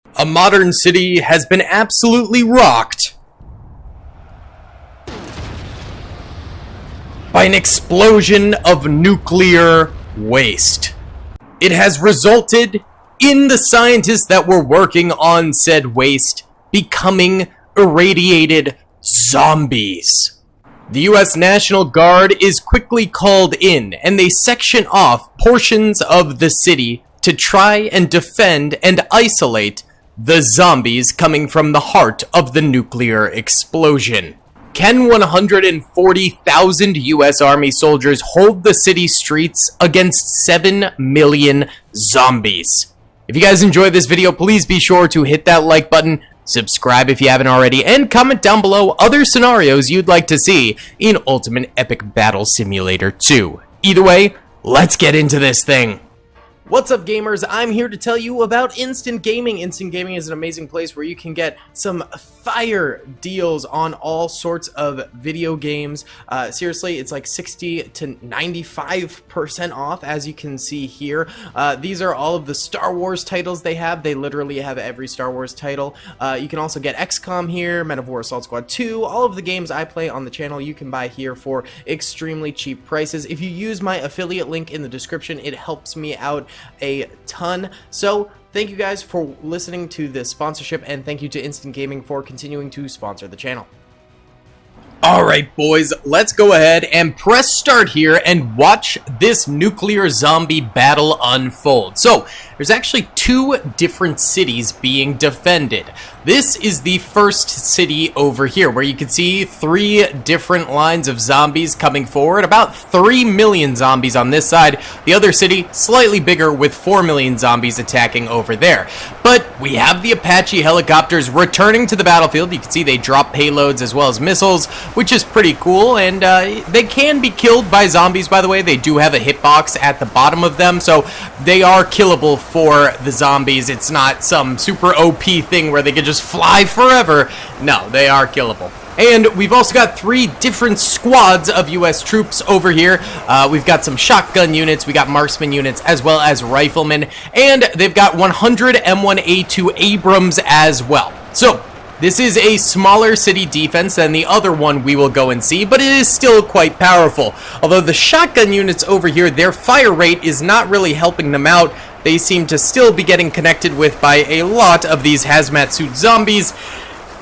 A modern city has been absolutely rocked by an explosion of nuclear waste. It has resulted in the scientists that were working on said waste becoming irradiated zombies. The US National Guard is quickly called in, and they section off portions of the city to try and defend and isolate the zombies coming from the heart of the nuclear explosion. Can 140,000 US Army soldiers hold the city streets against 7 million zombies? If you guys enjoyed this video, please be sure to hit that like button, subscribe if you haven't already, and comment down below other scenarios you'd like to see in Ultimate Epic Battle Simulator 2. Either way, let's get into this thing. What's up, gamers? I'm here to tell you about Instant Gaming. Instant Gaming is an amazing place where you can get some fire deals on all sorts of video games. Seriously, it's like 60 to 95% off, as you can see here. These are all of the Star Wars titles they have. They literally have every Star Wars title. You can also get XCOM here, Men of War Assault Squad 2. All of the games I play on the channel you can buy here for extremely cheap prices. If you use my affiliate link in the description, it helps me out a ton. So thank you guys for listening to this sponsorship, and thank you to Instant Gaming for continuing to sponsor the channel. Alright boys, let's go ahead and press start here and watch this nuclear zombie battle unfold. So, there's actually two different cities being defended. This is the first city over here, where you can see three different lines of zombies coming forward. About 3 million zombies on this side. The other city, slightly bigger, with 4 million zombies attacking over there. But we have the Apache helicopters returning to the battlefield. You can see they drop payloads as well as missiles, which is pretty cool, and they can be killed by zombies, by the way. They do have a hitbox at the bottom of them, so they are killable for the zombies. It's not some super OP thing where they could just fly forever. No, they are killable. And we've also got three different squads of US troops over here. We've got some shotgun units, we got marksman units, as well as riflemen, and they've got 100 M1A2 Abrams as well. So this is a smaller city defense than the other one we will go and see, but it is still quite powerful. Although the shotgun units over here, their fire rate is not really helping them out. They seem to still be getting connected with by a lot of these hazmat suit zombies,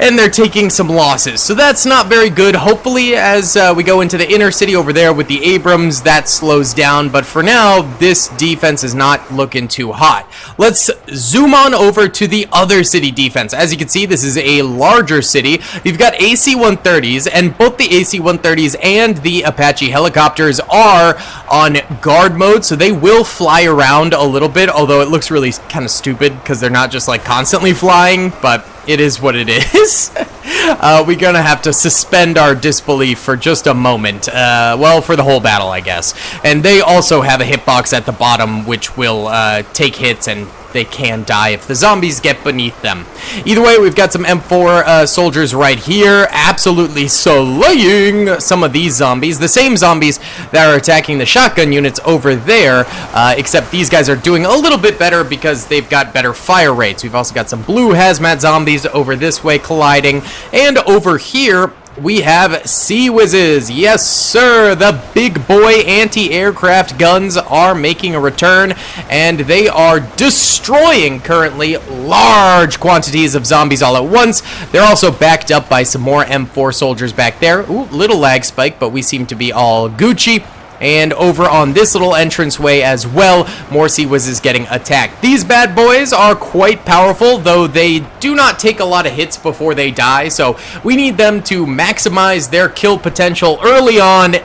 and they're taking some losses. So that's not very good. Hopefully, as we go into the inner city over there with the Abrams, that slows down. But for now, this defense is not looking too hot. Let's zoom on over to the other city defense. As you can see, this is a larger city. You've got AC-130s, and both the AC-130s and the Apache helicopters are on guard mode, so they will fly around a little bit, although it looks really kind of stupid because they're not just like constantly flying, but it is what it is. We're gonna have to suspend our disbelief for just a moment. Well, for the whole battle, I guess. And they also have a hitbox at the bottom, which will take hits, and they can die if the zombies get beneath them. Either way, we've got some M4 soldiers right here, absolutely slaying some of these zombies. The same zombies that are attacking the shotgun units over there, except these guys are doing a little bit better because they've got better fire rates. We've also got some blue hazmat zombies over this way colliding, and over here we have Sea Whizzes. Yes, sir. The big boy anti-aircraft guns are making a return, and they are destroying currently large quantities of zombies all at once. They're also backed up by some more M4 soldiers back there. Ooh, little lag spike, but we seem to be all Gucci. And over on this little entranceway as well, more Sea Whizzes getting attacked. These bad boys are quite powerful, though they do not take a lot of hits before they die, so we need them to maximize their kill potential early on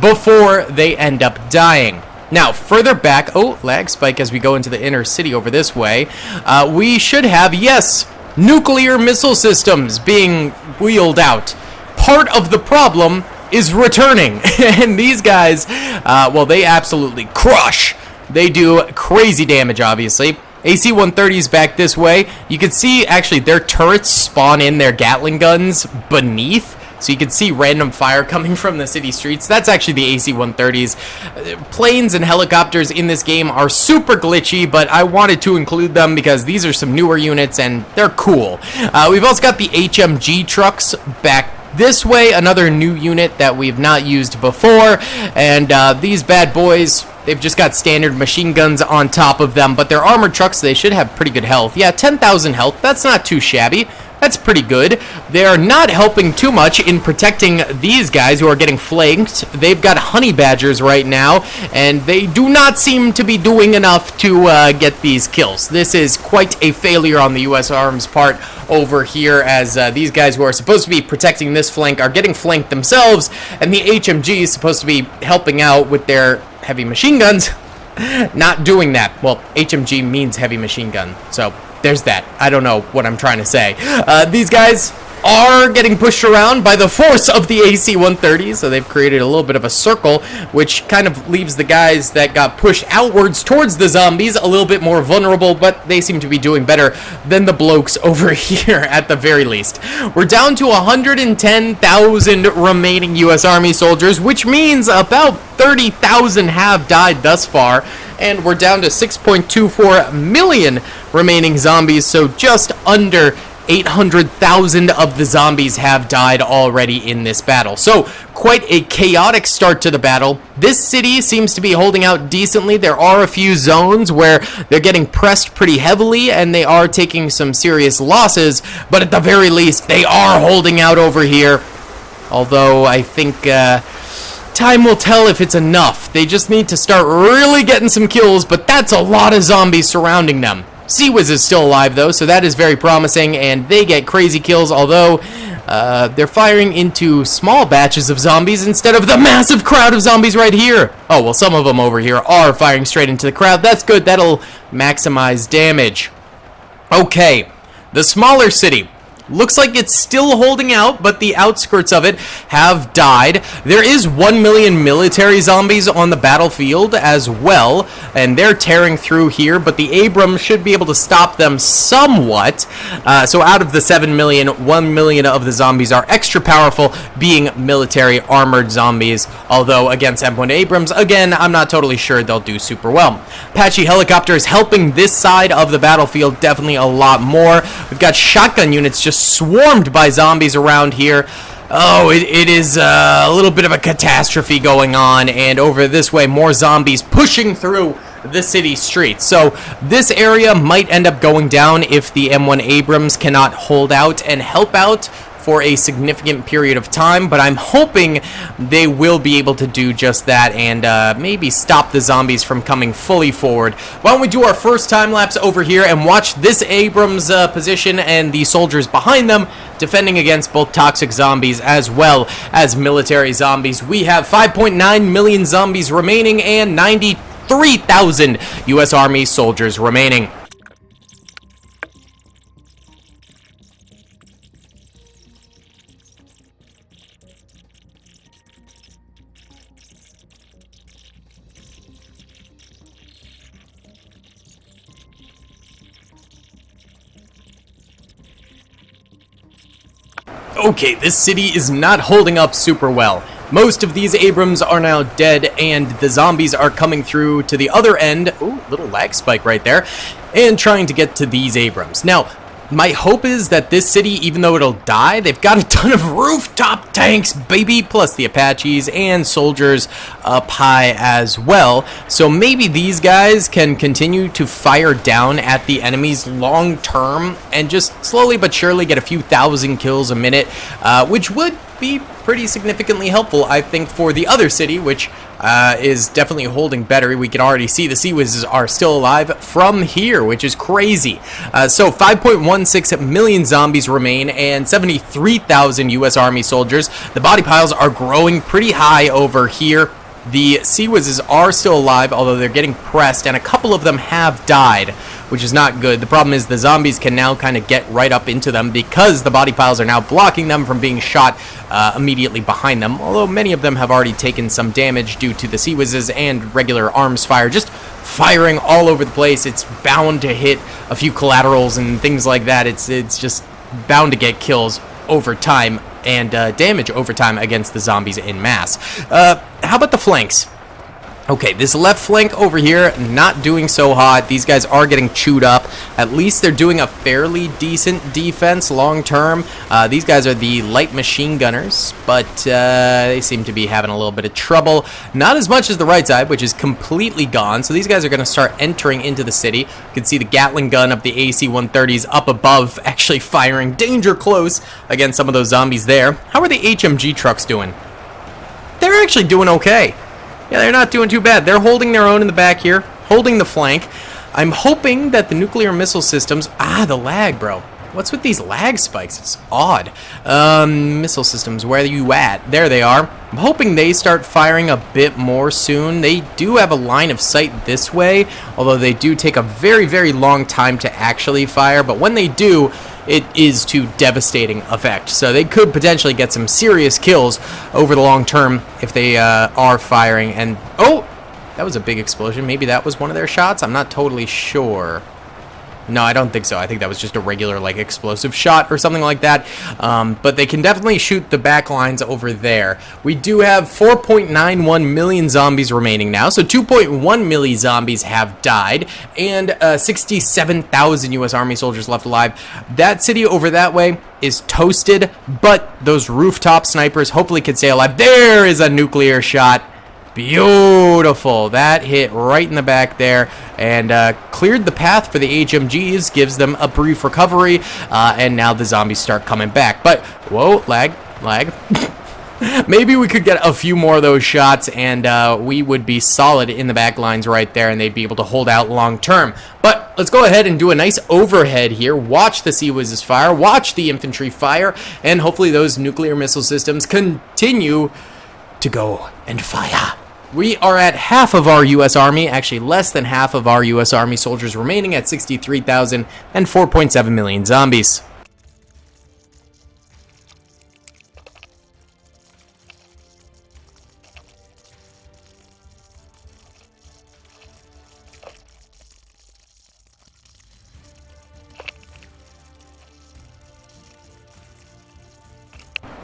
before they end up dying. Now, further back, oh, lag spike as we go into the inner city over this way, we should have, yes, nuclear missile systems being wheeled out. Part of the problem is returning, and these guys, well, they absolutely crush. They do crazy damage, obviously. AC-130s back this way. You can see, actually, their turrets spawn in their Gatling guns beneath, so you can see random fire coming from the city streets. That's actually the AC-130s. Planes and helicopters in this game are super glitchy, but I wanted to include them because these are some newer units and they're cool. We've also got the HMG trucks back this way, another new unit that we've not used before, and these bad boys, they've just got standard machine guns on top of them, but they're armored trucks, so they should have pretty good health. Yeah, 10,000 health, that's not too shabby. That's pretty good. They are not helping too much in protecting these guys who are getting flanked. They've got honey badgers right now, and they do not seem to be doing enough to get these kills. This is quite a failure on the U.S. Arms part over here, as these guys who are supposed to be protecting this flank are getting flanked themselves, and the HMG is supposed to be helping out with their heavy machine guns. Not doing that. Well, HMG means heavy machine gun, so there's that. I don't know what I'm trying to say. These guys are getting pushed around by the force of the AC-130, so they've created a little bit of a circle, which kind of leaves the guys that got pushed outwards towards the zombies a little bit more vulnerable, but they seem to be doing better than the blokes over here at the very least. We're down to 110,000 remaining U.S. Army soldiers, which means about 30,000 have died thus far, and we're down to 6.24 million remaining zombies, so just under 800,000 of the zombies have died already in this battle. So, quite a chaotic start to the battle. This city seems to be holding out decently. There are a few zones where they're getting pressed pretty heavily, and they are taking some serious losses, but at the very least, they are holding out over here. Although, I think, time will tell if it's enough. They just need to start really getting some kills, but that's a lot of zombies surrounding them. Seawiz is still alive, though, so that is very promising, and they get crazy kills, although they're firing into small batches of zombies instead of the massive crowd of zombies right here. Oh, well, some of them over here are firing straight into the crowd. That's good. That'll maximize damage. Okay, the smaller city. Looks like it's still holding out, but the outskirts of it have died. There is 1 million military zombies on the battlefield as well, and they're tearing through here, but the Abrams should be able to stop them somewhat. So out of the 7 million, 1 million of the zombies are extra powerful, being military armored zombies, although against M1 Abrams, again, I'm not totally sure they'll do super well. Apache helicopters helping this side of the battlefield definitely a lot more. We've got shotgun units just swarmed by zombies around here. Oh, it is a little bit of a catastrophe going on, and over this way, more zombies pushing through the city streets. So this area might end up going down if the M1 Abrams cannot hold out and help out for a significant period of time, but I'm hoping they will be able to do just that and maybe stop the zombies from coming fully forward. Why don't we do our first time lapse over here and watch this Abrams position and the soldiers behind them defending against both toxic zombies as well as military zombies. We have 5.9 million zombies remaining and 93,000 U.S. Army soldiers remaining. Okay, this city is not holding up super well. Most of these Abrams are now dead, and the zombies are coming through to the other end. Ooh, little lag spike right there. And trying to get to these Abrams. Now, my hope is that this city, even though it'll die, they've got a ton of rooftop tanks, baby, plus the Apaches and soldiers up high as well. So maybe these guys can continue to fire down at the enemies long term and just slowly but surely get a few thousand kills a minute, which would be pretty significantly helpful, I think, for the other city, which is definitely holding better. We can already see the Seawizes are still alive from here, which is crazy. So 5.16 million zombies remain and 73,000 U.S. Army soldiers. The body piles are growing pretty high over here. The Seawizes are still alive, although they're getting pressed, and a couple of them have died, which is not good. The problem is the zombies can now kind of get right up into them because the body piles are now blocking them from being shot immediately behind them, although many of them have already taken some damage due to the Seawizes and regular arms fire just firing all over the place. It's bound to hit a few collaterals and things like that. It's just bound to get kills over time and damage over time against the zombies in mass. How about the flanks? Okay, this left flank over here, not doing so hot. These guys are getting chewed up. At least they're doing a fairly decent defense long term. These guys are the light machine gunners, but they seem to be having a little bit of trouble. Not as much as the right side, which is completely gone. So these guys are going to start entering into the city. You can see the Gatling gun of the AC-130s up above, actually firing danger close against some of those zombies there. How are the HMG trucks doing? They're actually doing okay. Yeah, they're not doing too bad. They're holding their own in the back here, holding the flank. I'm hoping that the nuclear missile systems... the lag, bro. What's with these lag spikes? It's odd. Missile systems, where are you at? There they are. I'm hoping they start firing a bit more soon. They do have a line of sight this way, although they do take a very, very long time to actually fire. But when they do, it is to devastating effect. So they could potentially get some serious kills over the long term if they are firing. And, oh, that was a big explosion. Maybe that was one of their shots? I'm not totally sure. No, I don't think so. I think that was just a regular, like, explosive shot or something like that. But they can definitely shoot the back lines over there. We do have 4.91 million zombies remaining now. So 2.1 million zombies have died. And 67,000 U.S. Army soldiers left alive. That city over that way is toasted. But those rooftop snipers hopefully can stay alive. There is a nuclear shot. Beautiful. That hit right in the back there and cleared the path for the HMGs, gives them a brief recovery, and now the zombies start coming back. But, whoa, lag. Maybe we could get a few more of those shots, and we would be solid in the back lines right there, and they'd be able to hold out long term. But let's go ahead and do a nice overhead here. Watch the Sea Whizzes fire, watch the infantry fire, and hopefully those nuclear missile systems continue to go and fire. We are at half of our U.S. Army, actually less than half of our U.S. Army soldiers remaining at 63,000 and 4.7 million zombies.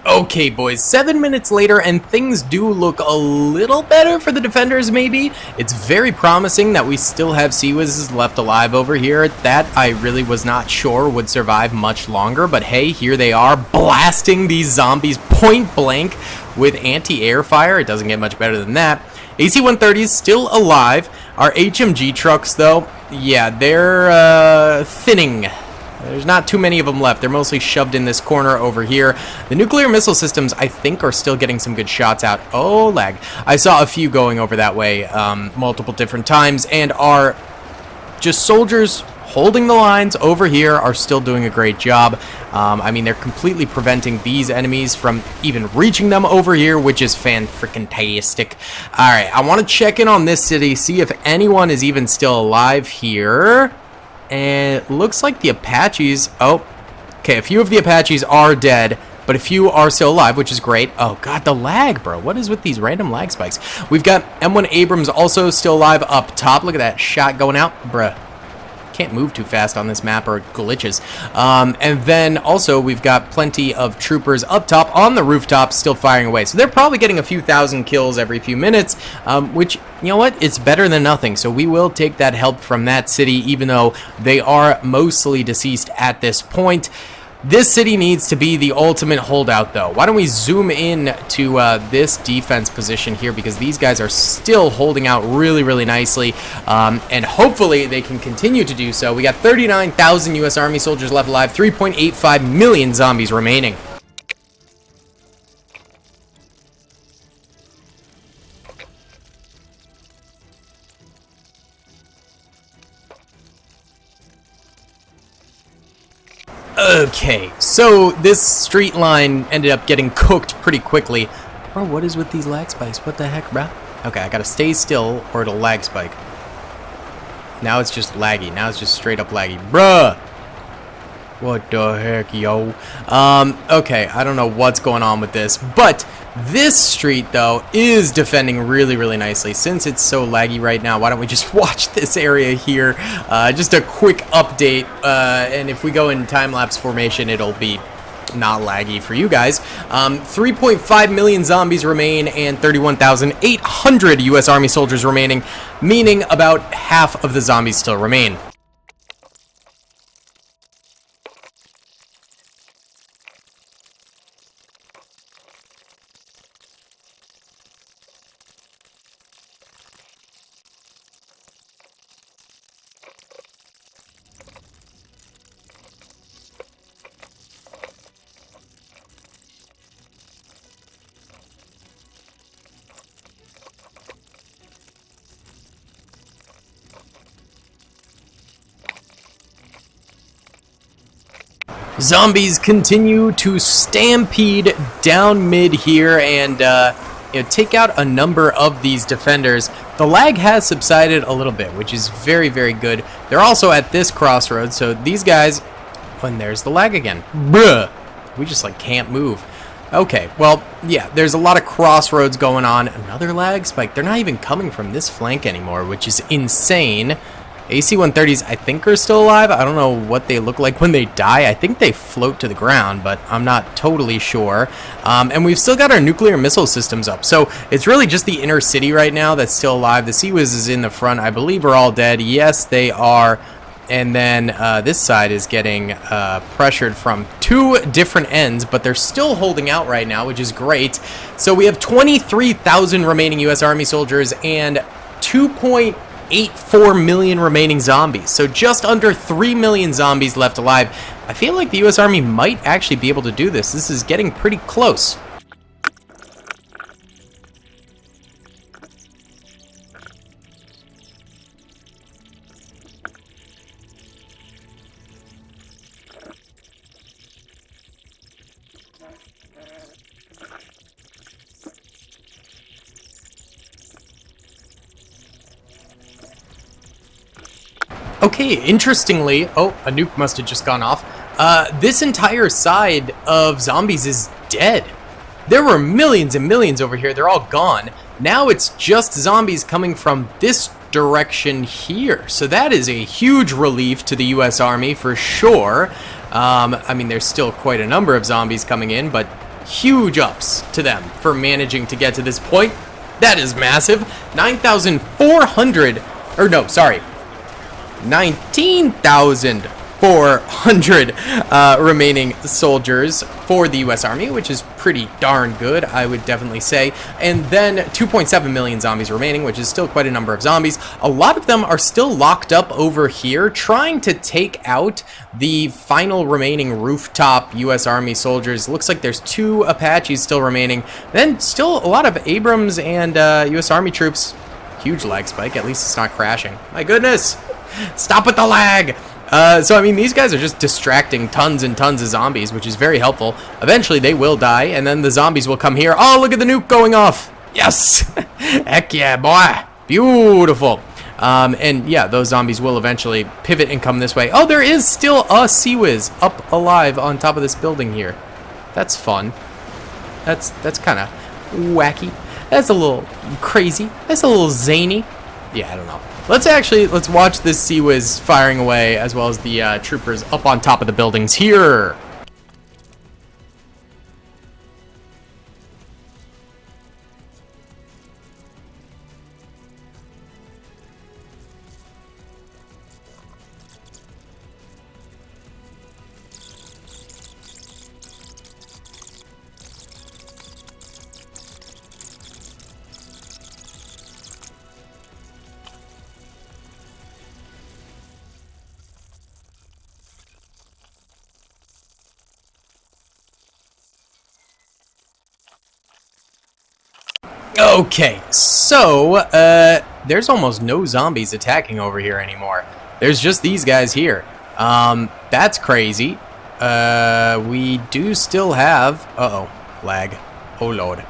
Okay, boys, 7 minutes later, and things do look a little better for the defenders, maybe. It's very promising that we still have Sea Whizzes left alive over here. That I really was not sure would survive much longer, but hey, here they are, blasting these zombies point blank with anti-air fire. It doesn't get much better than that. AC-130s still alive. Our HMG trucks, though, yeah, they're thinning. There's not too many of them left. They're mostly shoved in this corner over here. The nuclear missile systems, I think, are still getting some good shots out. Oh, lag. I saw a few going over that way multiple different times, and our just soldiers holding the lines over here are still doing a great job. I mean, they're completely preventing these enemies from even reaching them over here, which is fan-freaking-tastic. All right, I want to check in on this city, see if anyone is even still alive here. And it looks like the Apaches... Oh, okay, a few of the Apaches are dead, but a few are still alive, which is great. Oh, God, the lag, bro. What is with these random lag spikes? We've got M1 Abrams also still alive up top. Look at that shot going out. Bruh. Can't move too fast on this map or it glitches. And then also we've got plenty of troopers up top on the rooftop still firing away. So they're probably getting a few thousand kills every few minutes, which, you know what, it's better than nothing. So we will take that help from that city, even though they are mostly deceased at this point. This city needs to be the ultimate holdout, though. Why don't we zoom in to this defense position here, because these guys are still holding out really, really nicely, and hopefully they can continue to do so. We got 39,000 U.S. Army soldiers left alive, 3.85 million zombies remaining. Okay, so this street line ended up getting cooked pretty quickly. Bro, what is with these lag spikes? What the heck, bro? Okay, I gotta stay still or it'll lag spike. Now it's just laggy. Now it's just straight up laggy. Bruh! What the heck, yo? Okay, I don't know what's going on with this, but this street, though, is defending really, really nicely. Since it's so laggy right now, why don't we just watch this area here? Just a quick update, and if we go in time-lapse formation, it'll be not laggy for you guys. 3.5 million zombies remain and 31,800 US Army soldiers remaining, meaning about half of the zombies still remain. Zombies continue to stampede down mid here and take out a number of these defenders. The lag has subsided a little bit, which is very, very good. They're also at this crossroads, so these guys... when there's the lag again. Bruh! We just, can't move. Okay, well, yeah, there's a lot of crossroads going on. Another lag spike. They're not even coming from this flank anymore, which is insane. AC-130s, I think, are still alive. I don't know what they look like when they die. I think they float to the ground, but I'm not totally sure. And we've still got our nuclear missile systems up. So it's really just the inner city right now that's still alive. The Sea-Wiz is in the front. I believe are all dead. Yes, they are. And then this side is getting pressured from two different ends, but they're still holding out right now, which is great. So we have 23,000 remaining U.S. Army soldiers and 2.84 million remaining zombies. So just under 3 million zombies left alive. I feel like the U.S. Army might actually be able to do this. This is getting pretty close. Okay, interestingly, oh, a nuke must have just gone off. This entire side of zombies is dead. There were millions and millions over here. They're all gone. Now it's just zombies coming from this direction here. So that is a huge relief to the U.S. Army for sure. I mean, there's still quite a number of zombies coming in, but huge ups to them for managing to get to this point. That is massive. 9,400, or no, sorry. 19,400 remaining soldiers for the U.S. Army, which is pretty darn good, I would definitely say. And then 2.7 million zombies remaining, which is still quite a number of zombies. A lot of them are still locked up over here, trying to take out the final remaining rooftop U.S. Army soldiers. Looks like there's 2 Apaches still remaining. Then still a lot of Abrams and U.S. Army troops. Huge lag spike, at least it's not crashing. My goodness! Stop with the lag! So, I mean, these guys are just distracting tons and tons of zombies, which is very helpful. Eventually, they will die, and then the zombies will come here. Oh, look at the nuke going off! Yes! Heck yeah, boy! Beautiful! And, yeah, those zombies will eventually pivot and come this way. Oh, there is still a Sea-Wiz up alive on top of this building here. That's fun. That's kind of wacky. That's a little crazy. That's a little zany. Yeah, I don't know. Let's watch this Sea-Wiz firing away, as well as the troopers up on top of the buildings here. Okay, so, there's almost no zombies attacking over here anymore. There's just these guys here. That's crazy. We do still have... Uh-oh, lag. Oh, Lord.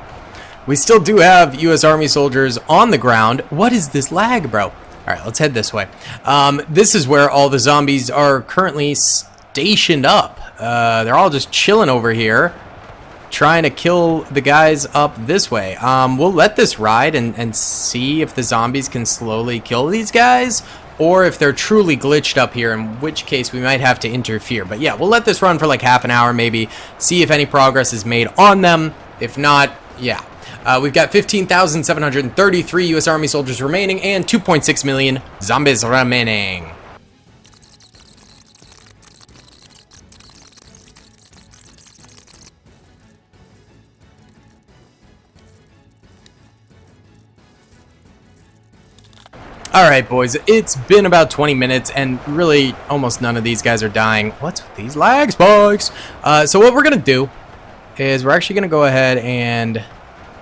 We still do have U.S. Army soldiers on the ground. What is this lag, bro? All right, let's head this way. This is where all the zombies are currently stationed up. They're all just chilling over here, trying to kill the guys up this way. We'll let this ride and see if the zombies can slowly kill these guys, or if they're truly glitched up here, in which case we might have to interfere. But yeah, we'll let this run for like half an hour maybe, see if any progress is made on them. If not, yeah. We've got 15,733 U.S. Army soldiers remaining and 2.6 million zombies remaining. Alright, boys, it's been about 20 minutes, and really, almost none of these guys are dying. What's with these lag spikes? So what we're going to do is we're actually going to go ahead and...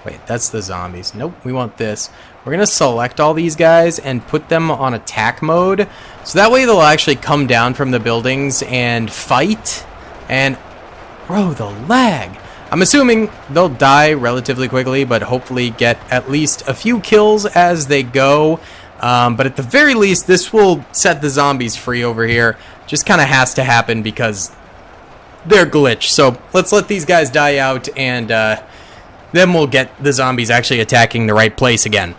Wait, that's the zombies. Nope, we want this. We're going to select all these guys and put them on attack mode, so that way they'll actually come down from the buildings and fight. And, bro, the lag. I'm assuming they'll die relatively quickly, but hopefully get at least a few kills as they go. But at the very least, this will set the zombies free over here. Just kind of has to happen because they're glitched. So let's let these guys die out, and then we'll get the zombies actually attacking the right place again.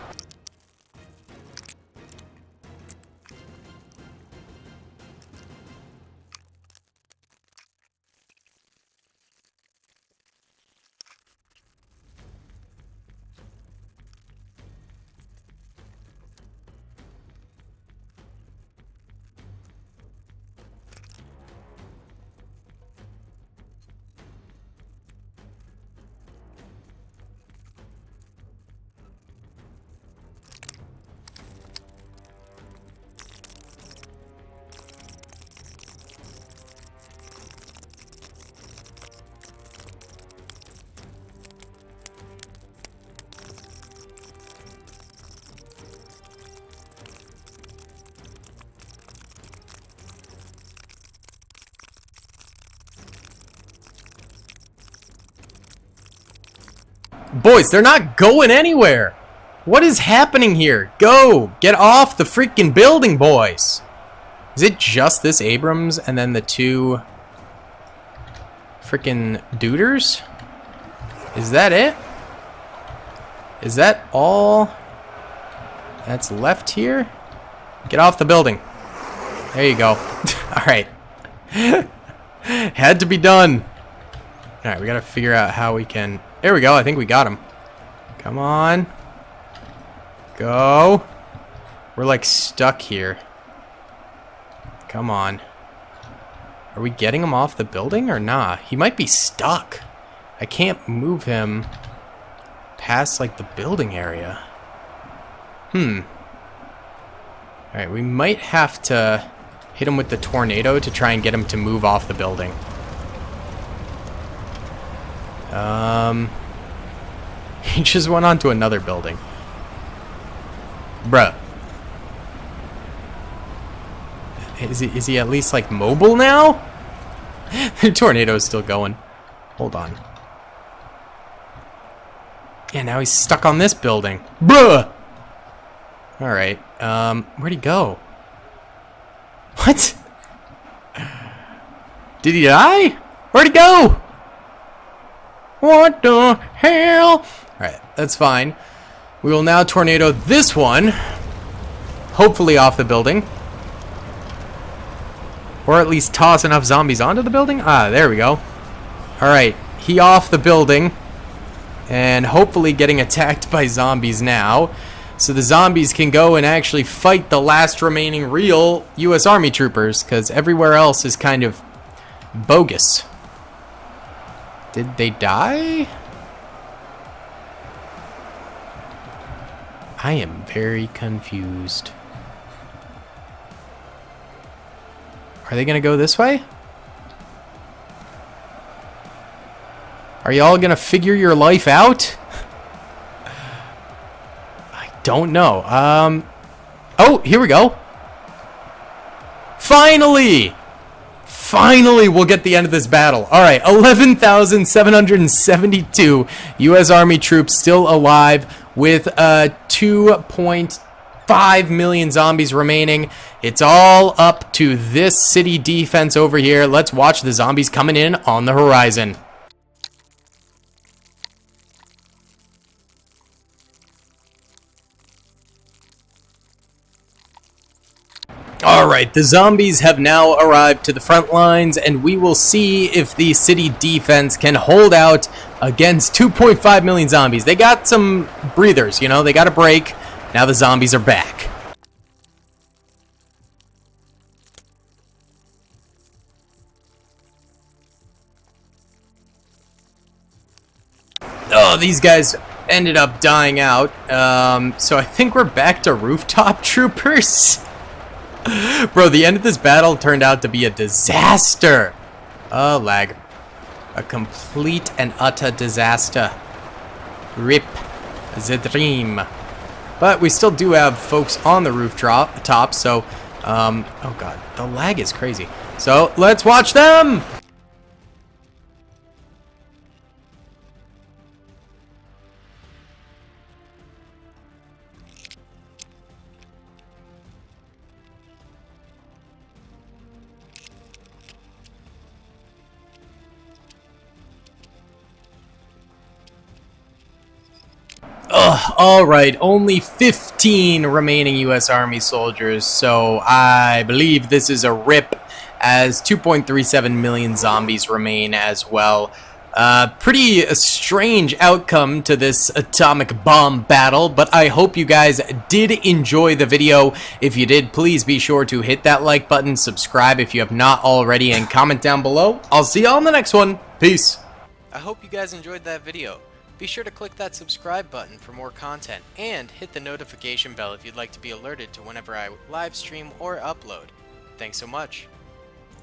Boys, they're not going anywhere. What is happening here? Go! Get off the freaking building, boys! Is it just this Abrams and then the two freaking duders? Is that it? Is that all that's left here? Get off the building. There you go. Alright. Had to be done. Alright, we gotta figure out how we can... There we go, I think we got him. Come on. Go. We're like stuck here. Come on. Are we getting him off the building or nah? He might be stuck. I can't move him past like the building area. Alright, we might have to hit him with the tornado to try and get him to move off the building. He just went on to another building. Bruh. Is he at least like mobile now? The tornado's still going. Hold on. Yeah, now he's stuck on this building. Bruh! Alright, where'd he go? What? Did he die? Where'd he go? What the hell? Alright, that's fine. We will now tornado this one. Hopefully off the building. Or at least toss enough zombies onto the building. Ah, there we go. Alright, he off the building. And hopefully getting attacked by zombies now. So the zombies can go and actually fight the last remaining real U.S. Army troopers. Because everywhere else is kind of bogus. Did they die? I am very confused. Are they gonna go this way? Are y'all gonna figure your life out? I don't know. Oh, here we go. Finally! Finally, we'll get the end of this battle. Alright, 11,772 U.S. Army troops still alive with 2.5 million zombies remaining. It's all up to this city defense over here. Let's watch the zombies coming in on the horizon. Alright, the zombies have now arrived to the front lines, and we will see if the city defense can hold out against 2.5 million zombies. They got some breathers, you know, they got a break. Now the zombies are back. Oh, these guys ended up dying out. So I think we're back to rooftop troopers. Bro, the end of this battle turned out to be a disaster. Oh, lag. A complete and utter disaster. Rip the dream. But we still do have folks on the rooftop, so, oh god, the lag is crazy. So, let's watch them! Ugh, alright, only 15 remaining US Army soldiers, so I believe this is a rip, as 2.37 million zombies remain as well. Pretty strange outcome to this atomic bomb battle, but I hope you guys did enjoy the video. If you did, please be sure to hit that like button, subscribe if you have not already, and comment down below. I'll see y'all in the next one. Peace. I hope you guys enjoyed that video. Be sure to click that subscribe button for more content, and hit the notification bell if you'd like to be alerted to whenever I live stream or upload. Thanks so much.